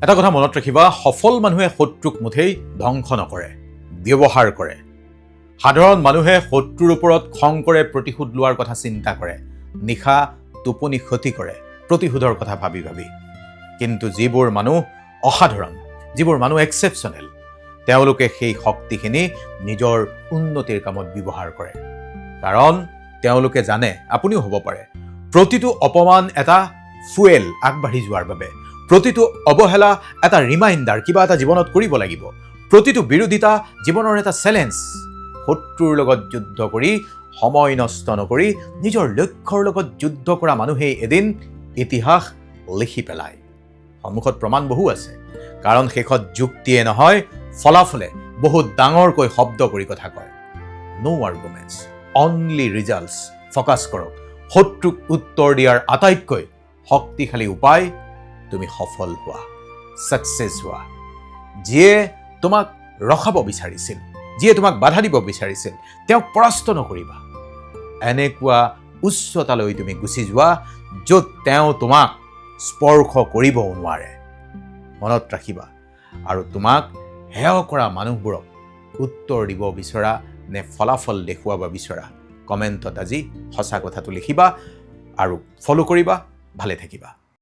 এটা কথা মনত ৰাখিবা, সফল মানুহে শত্ৰুক মুঠেই ধ্বংস নকৰে, ব্যৱহাৰ কৰে। সাধাৰণ মানুহে শত্ৰুৰ ওপৰত খং কৰে, প্ৰতিশোধ লোৱাৰ কথা চিন্তা কৰে, নিশা টোপনি ক্ষতি কৰে প্ৰতিশোধৰ কথা ভাবি ভাবি। কিন্তু যিবোৰ মানুহ অসাধাৰণ, যিবোৰ মানুহ এক্সেপশ্যনেল, তেওঁলোকে সেই শক্তিখিনি নিজৰ উন্নতিৰ কামত ব্যৱহাৰ কৰে। কাৰণ তেওঁলোকে জানে, আপুনিও হ'ব পাৰে, প্ৰতিটো অপমান এটা ফুৱেল আগবাঢ়ি যোৱাৰ বাবে, প্ৰতিটো অৱহেলা এটা ৰিমাইণ্ডাৰ কিবা এটা জীৱনত কৰিব লাগিব, প্ৰতিটো বিৰোধিতা জীৱনৰ এটা চেলেঞ্জ। শত্ৰুৰ লগত যুদ্ধ কৰি সময় নষ্ট নকৰি নিজৰ লক্ষ্যৰ লগত যুদ্ধ কৰা মানুহেই এদিন ইতিহাস লিখি পেলায়। সন্মুখত প্ৰমাণ বহু আছে, কাৰণ শেষত যুক্তিয়ে নহয় ফলাফলে বহুত ডাঙৰকৈ শব্দ কৰি কথা কয়। নো আৰ্গুমেণ্টছ, অনলি ৰিজাল্টছ। ফ'কাছ কৰক। শত্ৰুক উত্তৰ দিয়াৰ আটাইতকৈ শক্তিশালী উপায়, তুমি সফল হোৱা, ছাকচেছ হোৱা। যিয়ে তোমাক ৰখাব বিচাৰিছিল, যিয়ে তোমাক বাধা দিব বিচাৰিছিল, তেওঁক পৰাস্ত নকৰিবা। এনেকুৱা উচ্চতালৈ তুমি গুচি যোৱা য'ত তেওঁ তোমাক স্পৰ্শ কৰিবও নোৱাৰে। মনত ৰাখিবা। আৰু তোমাক হেয় কৰা মানুহবোৰক উত্তৰ দিব বিচৰা নে ফলাফল দেখুৱাব বিচৰা, কমেণ্টত আজি সঁচা কথাটো লিখিবা আৰু ফ'ল' কৰিবা। ভালে থাকিবা।